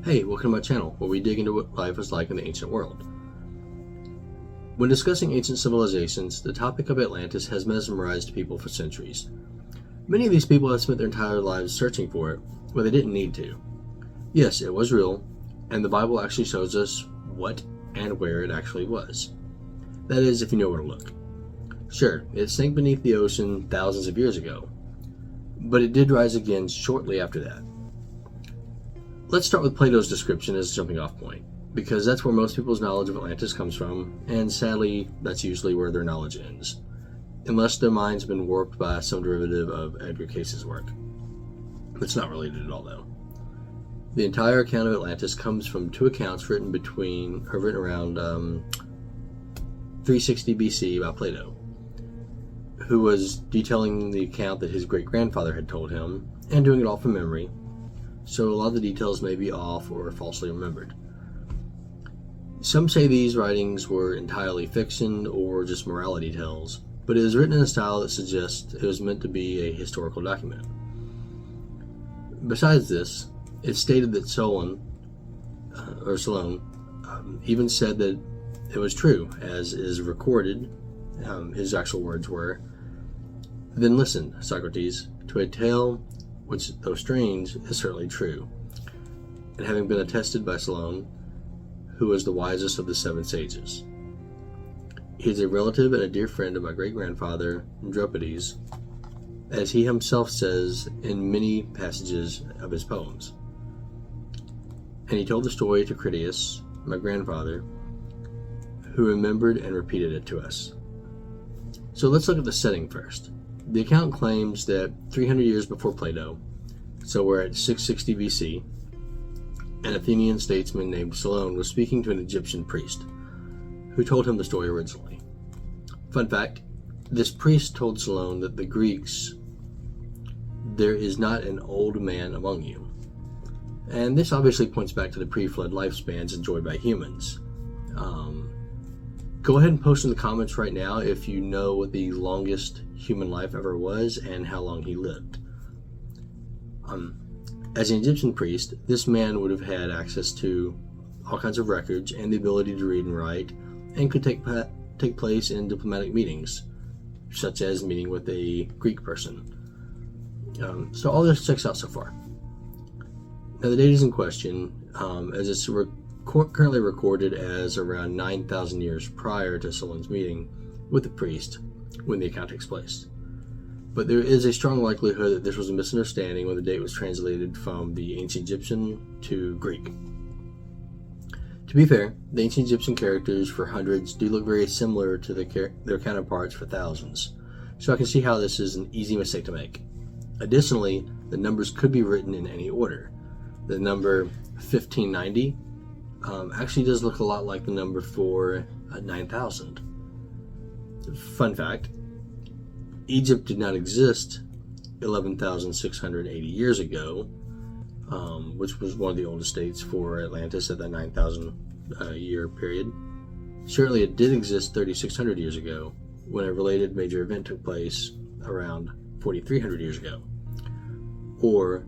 Hey, welcome to my channel, where we dig into what life was like in the ancient world. When discussing ancient civilizations, the topic of Atlantis has mesmerized people for centuries. Many of these people have spent their entire lives searching for it, but they didn't need to. Yes, it was real, and the Bible actually shows us what and where it actually was. That is, if you know where to look. Sure, it sank beneath the ocean thousands of years ago, but it did rise again shortly after that. Let's start with Plato's description as a jumping off point, because that's where most people's knowledge of Atlantis comes from, and sadly, that's usually where their knowledge ends. Unless their mind's been warped by some derivative of Edgar Case's work. It's not related at all, though. The entire account of Atlantis comes from two accounts written around 360 BC by Plato, who was detailing the account that his great-grandfather had told him, and doing it all from memory, so a lot of the details may be off or falsely remembered. Some say these writings were entirely fiction or just morality tales, but it is written in a style that suggests it was meant to be a historical document. Besides this, it's stated that Solon even said that it was true, as is recorded. His actual words were, "Then listen, Socrates, to a tale which, though strange, is certainly true, and having been attested by Solon, who was the wisest of the 7 sages. He is a relative and a dear friend of my great-grandfather, Andropides, as he himself says in many passages of his poems. And he told the story to Critias, my grandfather, who remembered and repeated it to us." So let's look at the setting first. The account claims that 300 years before Plato, so we're at 660 BC, an Athenian statesman named Solon was speaking to an Egyptian priest, who told him the story originally. Fun fact, this priest told Solon that the Greeks, "There is not an old man among you." And this obviously points back to the pre-flood lifespans enjoyed by humans. Go ahead and post in the comments right now if you know what the longest human life ever was and how long he lived. As an Egyptian priest, this man would have had access to all kinds of records and the ability to read and write, and could take place in diplomatic meetings, such as meeting with a Greek person. So all this checks out so far. Now the date is in question, as it's currently recorded as around 9,000 years prior to Solon's meeting with the priest when the account takes place. But there is a strong likelihood that this was a misunderstanding when the date was translated from the ancient Egyptian to Greek. To be fair, the ancient Egyptian characters for hundreds do look very similar to their counterparts for thousands, so I can see how this is an easy mistake to make. Additionally, the numbers could be written in any order. The number 1590 actually does look a lot like the number for 9,000. Fun fact, Egypt did not exist 11,680 years ago, which was one of the oldest dates for Atlantis at that 9,000 year period. Certainly it did exist 3,600 years ago, when a related major event took place around 4,300 years ago, or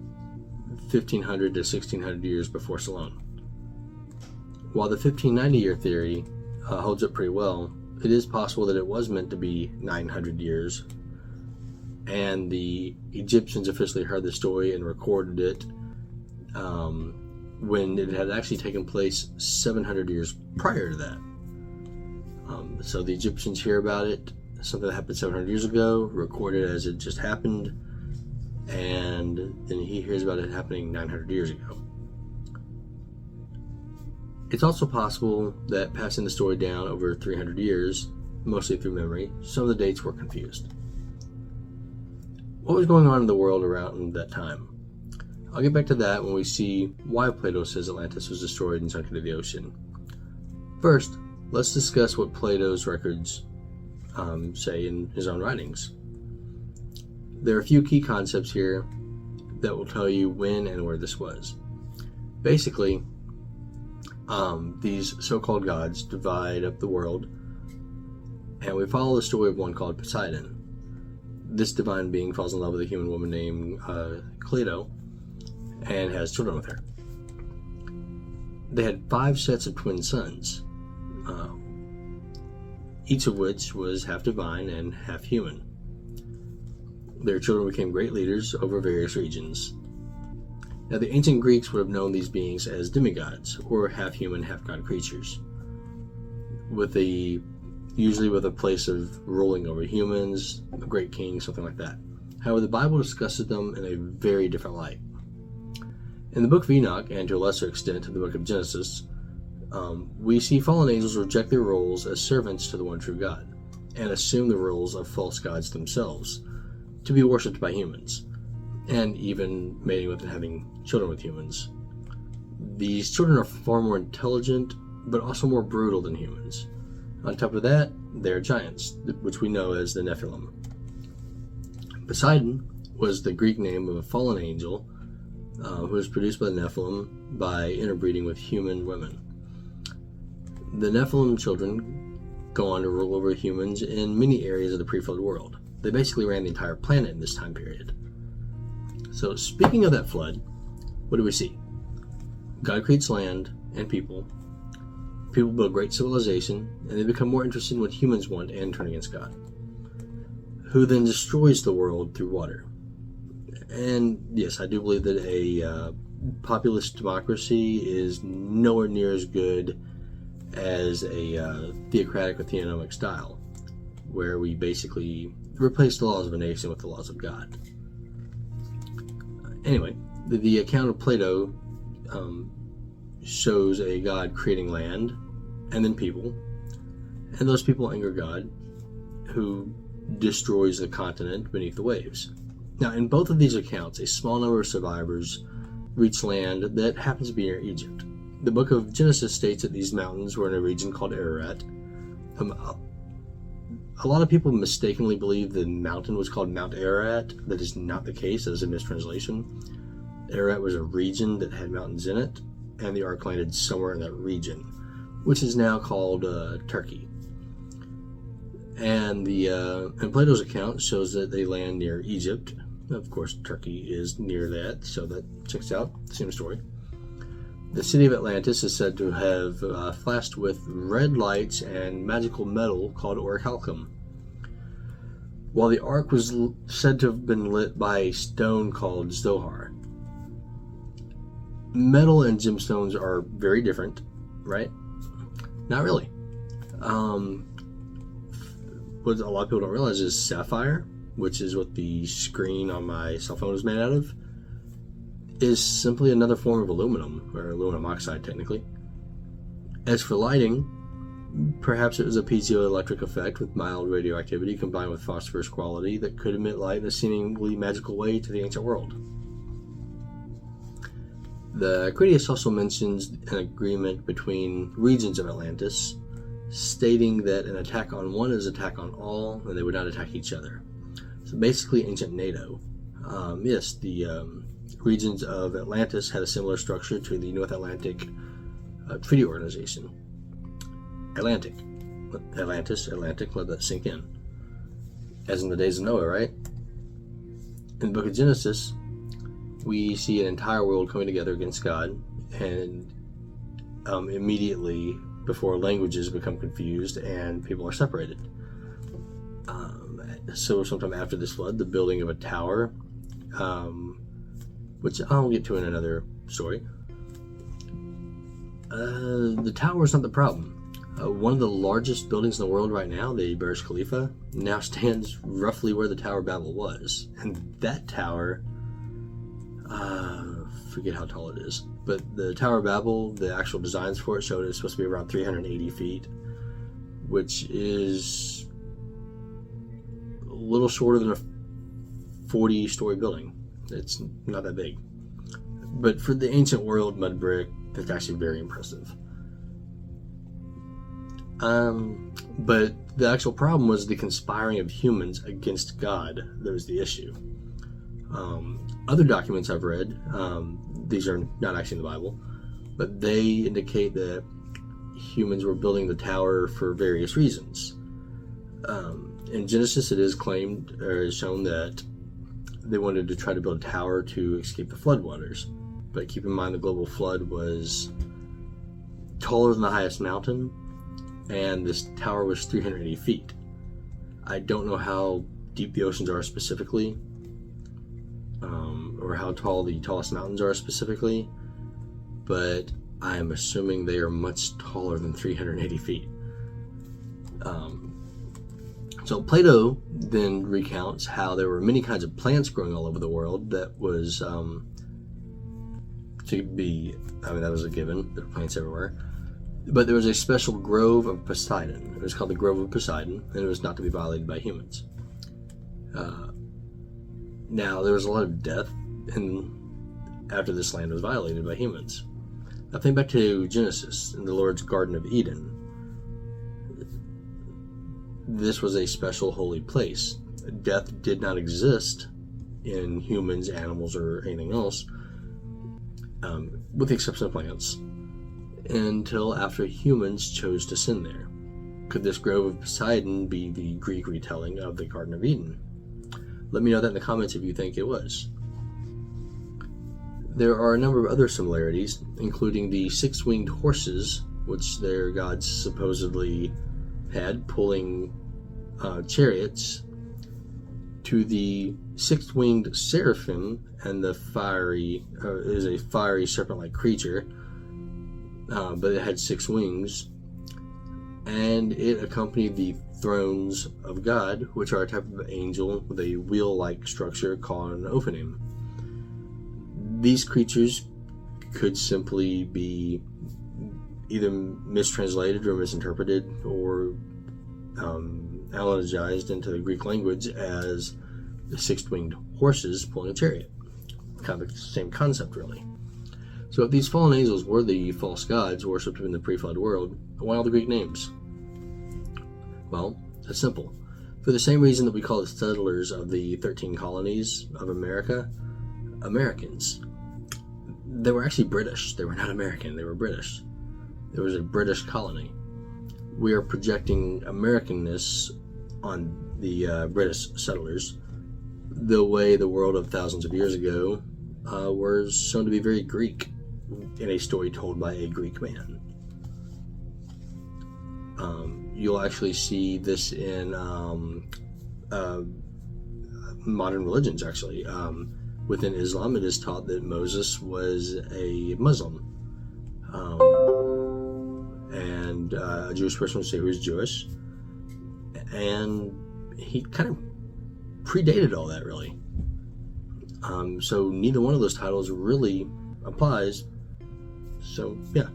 1,500 to 1,600 years before Solon. While the 1590 year theory holds up pretty well, it is possible that it was meant to be 900 years, and the Egyptians officially heard the story and recorded it when it had actually taken place 700 years prior to that. So the Egyptians hear about it, something that happened 700 years ago, recorded as it just happened, and then he hears about it happening 900 years ago. It's also possible that passing the story down over 300 years, mostly through memory, some of the dates were confused. What was going on in the world around that time? I'll get back to that when we see why Plato says Atlantis was destroyed and sunk into the ocean. First, let's discuss what Plato's records say in his own writings. There are a few key concepts here that will tell you when and where this was. Basically, these so-called gods divide up the world, and we follow the story of one called Poseidon. This divine being falls in love with a human woman named Plato and has children with her. they had 5 sets of twin sons, each of which was half divine and half human. Their children became great leaders over various regions. Now, the ancient Greeks would have known these beings as demigods, or half human, half god creatures, usually with a place of ruling over humans, a great king, something like that. However, the Bible discusses them in a very different light. In the book of Enoch, and to a lesser extent in the book of Genesis, we see fallen angels reject their roles as servants to the one true God, and assume the roles of false gods themselves, to be worshipped by humans, and even mating with and having children with humans. These children are far more intelligent, but also more brutal than humans. On top of that, they're giants, which we know as the Nephilim. Poseidon was the Greek name of a fallen angel who was produced by the Nephilim by interbreeding with human women. The Nephilim children go on to rule over humans in many areas of the pre-flood world. They basically ran the entire planet in this time period. So, speaking of that flood, what do we see? God creates land and people. People build great civilization, and they become more interested in what humans want and turn against God, who then destroys the world through water. And yes, I do believe that a populist democracy is nowhere near as good as a theocratic or theonomic style, where we basically replace the laws of a nation with the laws of God. Anyway, the account of Plato shows a God creating land and then people, and those people anger God, who destroys the continent beneath the waves. Now, in both of these accounts, a small number of survivors reach land that happens to be near Egypt. The book of Genesis states that these mountains were in a region called Ararat. A lot of people mistakenly believe the mountain was called Mount Ararat. That is not the case. That is a mistranslation. Ararat was a region that had mountains in it, and the ark landed somewhere in that region, which is now called Turkey. And and Plato's account shows that they land near Egypt. Of course, Turkey is near that, so that checks out. Same story. The city of Atlantis is said to have flashed with red lights and magical metal called orichalcum, while the ark was said to have been lit by a stone called Zohar. Metal and gemstones are very different, right? Not really. What a lot of people don't realize is sapphire, which is what the screen on my cell phone is made out of, is simply another form of aluminum, or aluminum oxide technically. As for lighting, perhaps it was a piezoelectric effect with mild radioactivity combined with phosphorus quality that could emit light in a seemingly magical way to the ancient world. The Critias also mentions an agreement between regions of Atlantis, stating that an attack on one is an attack on all, and they would not attack each other. So basically ancient NATO. Yes, the regions of Atlantis had a similar structure to the North Atlantic Treaty Organization. Atlantic, let that sink in. As in the days of Noah, right? In the book of Genesis, we see an entire world coming together against God, and immediately before languages become confused and people are separated. So sometime after this flood, the building of a tower, which I'll get to in another story. The tower is not the problem. One of the largest buildings in the world right now, the Burj Khalifa, now stands roughly where the Tower of Babel was. And that tower, forget how tall it is, but the Tower of Babel, the actual designs for it showed it's supposed to be around 380 feet, which is a little shorter than a 40-story building. It's not that big. But for the ancient world, mud brick, that's actually very impressive. But the actual problem was the conspiring of humans against God. That was the issue. Other documents I've read, these are not actually in the Bible, but they indicate that humans were building the tower for various reasons. In Genesis, it is claimed or is shown that they wanted to try to build a tower to escape the floodwaters. But keep in mind, the global flood was taller than the highest mountain, and this tower was 380 feet. I don't know how deep the oceans are specifically, or how tall the tallest mountains are specifically, but I'm assuming they are much taller than 380 feet. So Plato then recounts how there were many kinds of plants growing all over the world. That was that was a given. There were plants everywhere. But there was a special grove of Poseidon. It was called the Grove of Poseidon, and it was not to be violated by humans. Now, there was a lot of death after this land was violated by humans. Now, think back to Genesis in the Lord's Garden of Eden. This was a special holy place. Death did not exist in humans, animals, or anything else, with the exception of plants, until after humans chose to sin there. Could this Grove of Poseidon be the Greek retelling of the Garden of Eden? Let me know that in the comments if you think it was. There are a number of other similarities, including the six-winged horses, which their gods supposedly had, pulling chariots, to the six-winged seraphim and the is a fiery serpent-like creature, but it had 6 wings, and it accompanied the thrones of God, which are a type of angel with a wheel-like structure called an ophanim. These creatures could simply be either mistranslated or misinterpreted or analogized into the Greek language as the six-winged horses pulling a chariot. Kind of the same concept, really. So if these fallen angels were the false gods worshipped in the pre-flood world, why all the Greek names? Well, that's simple. For the same reason that we call the settlers of the 13 colonies of America Americans. They were actually British. They were not American. They were British. There was a British colony. We are projecting Americanness on the British settlers, the way the world of thousands of years ago were shown to be very Greek in a story told by a Greek man. You'll actually see this in modern religions, actually. Within Islam, it is taught that Moses was a Muslim. And a Jewish person would say he was Jewish. And he kind of predated all that, really. So neither one of those titles really applies. So, yeah.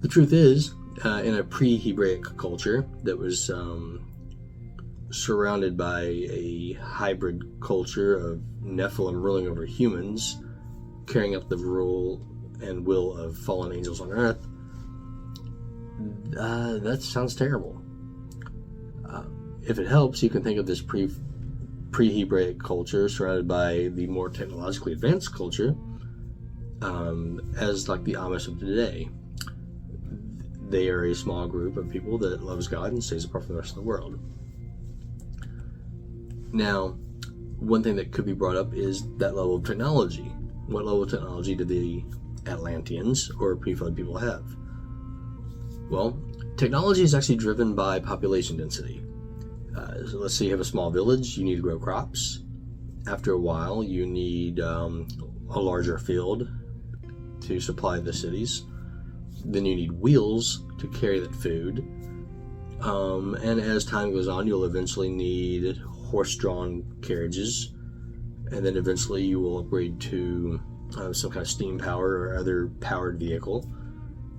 The truth is, in a pre-Hebraic culture that was surrounded by a hybrid culture of Nephilim ruling over humans, carrying out the rule and will of fallen angels on earth, that sounds terrible. If it helps, you can think of this pre-Hebraic culture surrounded by the more technologically advanced culture as like the Amish of today. They are a small group of people that loves God and stays apart from the rest of the world. Now, one thing that could be brought up is that level of technology. What level of technology did the Atlanteans or pre-flood people have? Well, technology is actually driven by population density. So let's say you have a small village, you need to grow crops. After a while, you need a larger field to supply the cities. Then you need wheels to carry that food. And as time goes on, you'll eventually need horse-drawn carriages. And then eventually you will upgrade to some kind of steam power or other powered vehicle.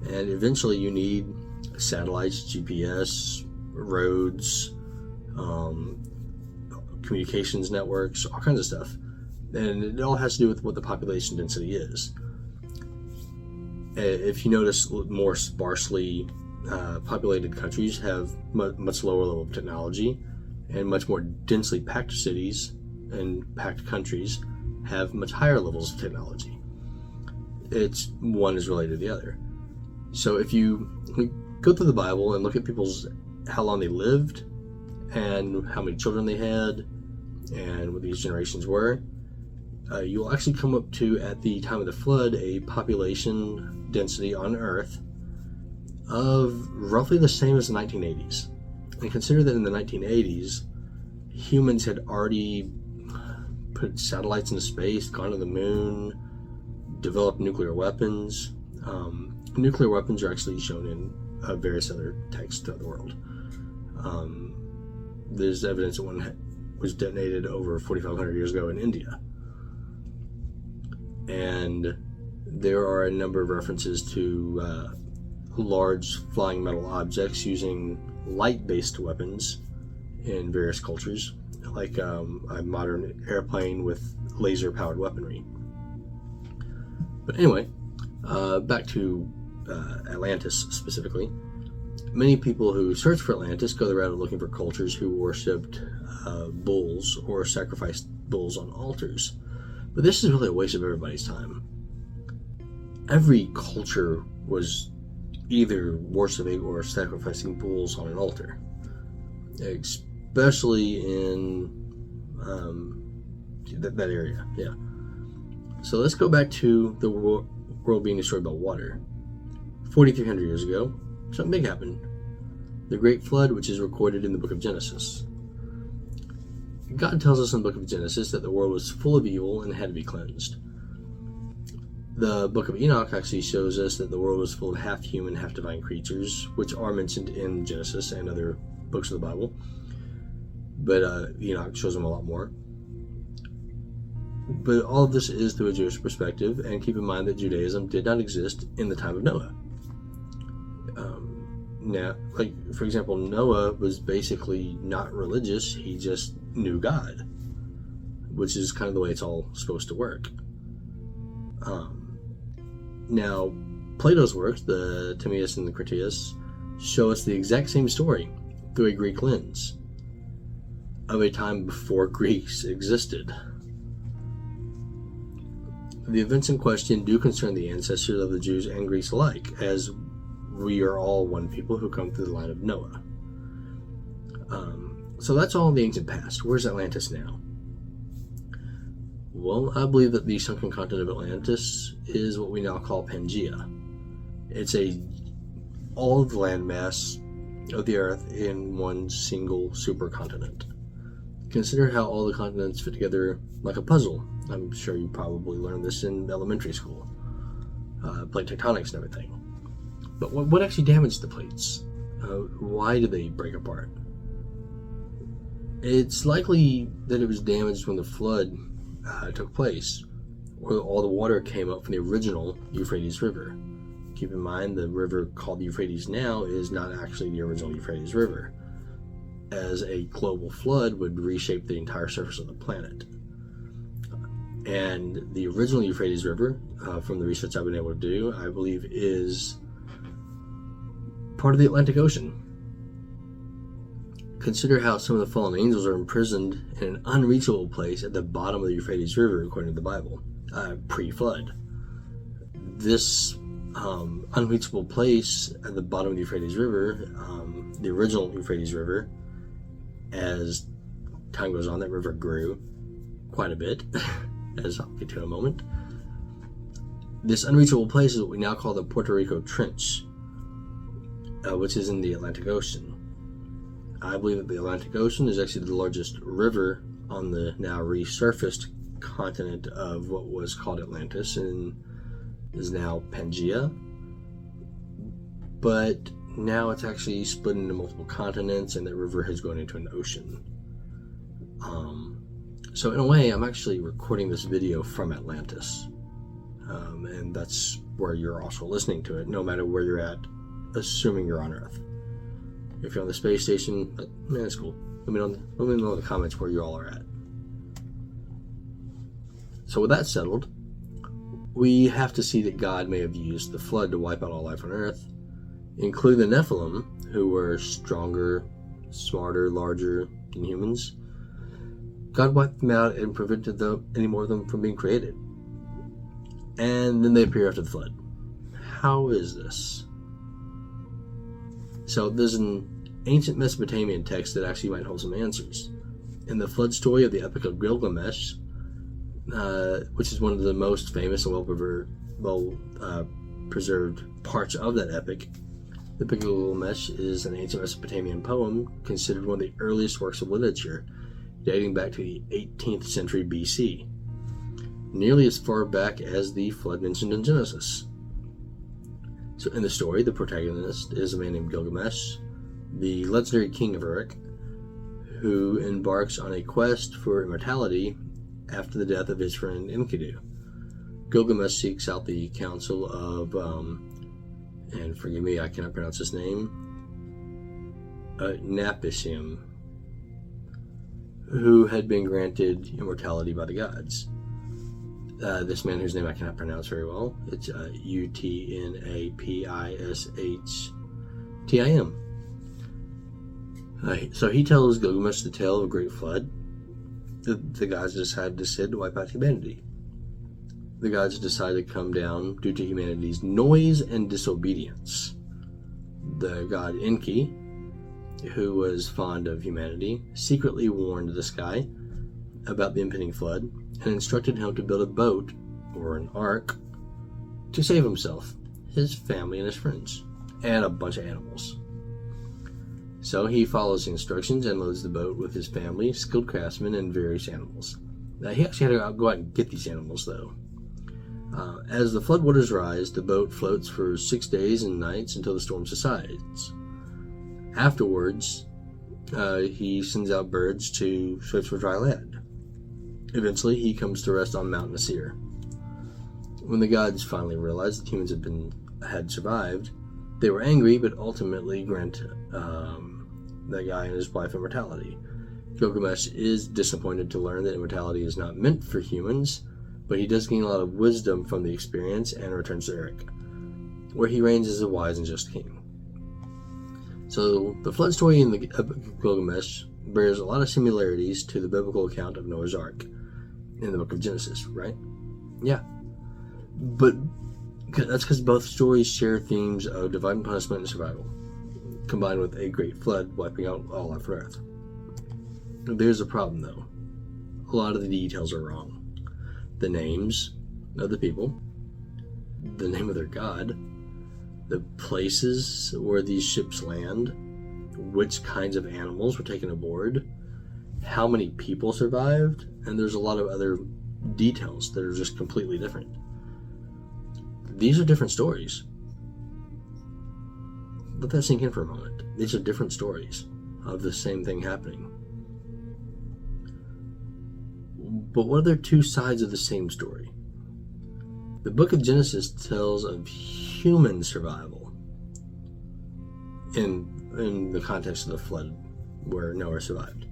And eventually you need satellites, GPS, roads, communications networks, all kinds of stuff. And it all has to do with what the population density is. If you notice, more sparsely populated countries have much lower level of technology, and much more densely packed cities and packed countries have much higher levels of technology. It's one is related to the other. So if you go through the Bible and look at how long they lived and how many children they had and what these generations were, you'll actually come up to, at the time of the flood, a population density on Earth of roughly the same as the 1980s. And consider that in the 1980s, humans had already put satellites into space, gone to the moon, developed nuclear weapons. Nuclear weapons are actually shown in various other texts throughout the world. There's evidence that one was detonated over 4,500 years ago in India. And there are a number of references to large flying metal objects using light-based weapons in various cultures, like a modern airplane with laser-powered weaponry. But anyway, back to Atlantis specifically. Many people who search for Atlantis go the route of looking for cultures who worshipped bulls or sacrificed bulls on altars. But this is really a waste of everybody's time. Every culture was either worshipping or sacrificing bulls on an altar, especially in that area. Yeah. So let's go back to the world being destroyed by water. 4,300 years ago, something big happened. The Great Flood, which is recorded in the book of Genesis. God tells us in the book of Genesis that the world was full of evil and had to be cleansed. The book of Enoch actually shows us that the world was full of half human, half divine creatures, which are mentioned in Genesis and other books of the Bible. But Enoch shows them a lot more. But all of this is through a Jewish perspective, and keep in mind that Judaism did not exist in the time of Noah. Now, like, for example, Noah was basically not religious, he just knew God, which is kind of the way it's all supposed to work. Now, Plato's works, the Timaeus and the Critias, show us the exact same story through a Greek lens of a time before Greeks existed. The events in question do concern the ancestors of the Jews and Greeks alike, as we are all one people who come through the line of Noah. So that's all in the ancient past. Where's Atlantis now? Well, I believe that the sunken continent of Atlantis is what we now call Pangea. It's all of the landmass of the Earth in one single supercontinent. Consider how all the continents fit together like a puzzle. I'm sure you probably learned this in elementary school. Plate tectonics and everything. But what actually damaged the plates? Why did they break apart? It's likely that it was damaged when the flood took place, where all the water came up from the original Euphrates River. Keep in mind, the river called the Euphrates now is not actually the original Euphrates River, as a global flood would reshape the entire surface of the planet. And the original Euphrates River, from the research I've been able to do, I believe is part of the Atlantic Ocean. Consider how some of the fallen angels are imprisoned in an unreachable place at the bottom of the Euphrates River, according to the Bible, pre-flood. This unreachable place at the bottom of the Euphrates River, the original Euphrates River, as time goes on, that river grew quite a bit, as I'll get to in a moment. This unreachable place is what we now call the Puerto Rico Trench, which is in the Atlantic Ocean. I believe that the Atlantic Ocean is actually the largest river on the now resurfaced continent of what was called Atlantis and is now Pangea. But now it's actually split into multiple continents, and that river has gone into an ocean. So in a way, I'm actually recording this video from Atlantis. And that's where you're also listening to it, no matter where you're at, assuming you're on Earth. If you're on the space station, that's cool. Let me know in the comments where you all are at. So with that settled, we have to see that God may have used the flood to wipe out all life on Earth, including the Nephilim, who were stronger, smarter, larger than humans. God wiped them out and prevented any more of them from being created. And then they appear after the flood. How is this? So there's an ancient Mesopotamian text that actually might hold some answers. In the flood story of the Epic of Gilgamesh, which is one of the most famous and well preserved parts of that epic. The Epic of Gilgamesh is an ancient Mesopotamian poem considered one of the earliest works of literature, dating back to the 18th century BC, nearly as far back as the flood mentioned in Genesis. So in the story, the protagonist is a man named Gilgamesh, the legendary king of Uruk, who embarks on a quest for immortality after the death of his friend Enkidu. Gilgamesh seeks out the council of, and forgive me, I cannot pronounce his name, Napishim, who had been granted immortality by the gods. This man, whose name I cannot pronounce very well, it's Utnapishtim. So he tells Gilgamesh the tale of a great flood. The gods decide to send to wipe out humanity. The gods decide to come down due to humanity's noise and disobedience. The god Enki, who was fond of humanity, secretly warned the sky about the impending flood and instructed him to build a boat, or an ark, to save himself, his family, and his friends, and a bunch of animals. So he follows the instructions and loads the boat with his family, skilled craftsmen, and various animals. Now, he actually had to go out and get these animals, though. As the floodwaters rise, the boat floats for 6 days and nights until the storm subsides. Afterwards, he sends out birds to search for dry land. Eventually, he comes to rest on Mount Nasir. When the gods finally realized that humans had survived, they were angry, but ultimately grant that guy and his wife immortality. Gilgamesh is disappointed to learn that immortality is not meant for humans, but he does gain a lot of wisdom from the experience and returns to Uruk, where he reigns as a wise and just king. So the flood story in the Epic of Gilgamesh bears a lot of similarities to the biblical account of Noah's Ark in the book of Genesis, right? Yeah. But that's because both stories share themes of divine punishment and survival, combined with a great flood wiping out all life on Earth. There's a problem, though. A lot of the details are wrong. The names of the people, the name of their god, the places where these ships land, which kinds of animals were taken aboard, how many people survived, and there's a lot of other details that are just completely different. These are different stories. Let that sink in for a moment. These are different stories of the same thing happening. But what are the two sides of the same story? The book of Genesis tells of human survival in the context of the flood where Noah survived.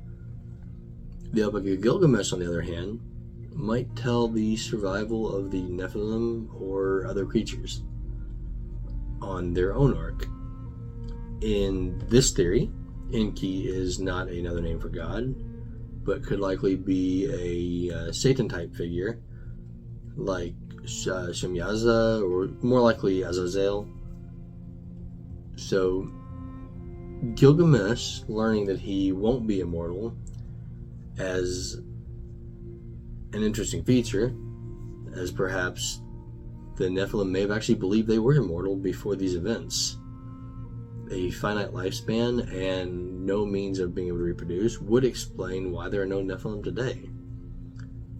The Epic of Gilgamesh, on the other hand, might tell the survival of the Nephilim or other creatures on their own ark. In this theory, Enki is not another name for God, but could likely be a Satan-type figure, like Shemyaza, or more likely Azazel. So, Gilgamesh, learning that he won't be immortal, as an interesting feature, as perhaps the Nephilim may have actually believed they were immortal before these events. A finite lifespan and no means of being able to reproduce would explain why there are no Nephilim today.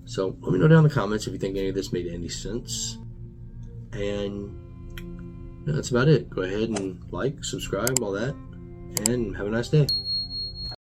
So let me know down in the comments if you think any of this made any sense. And that's about it. Go ahead and like, subscribe, all that, and have a nice day.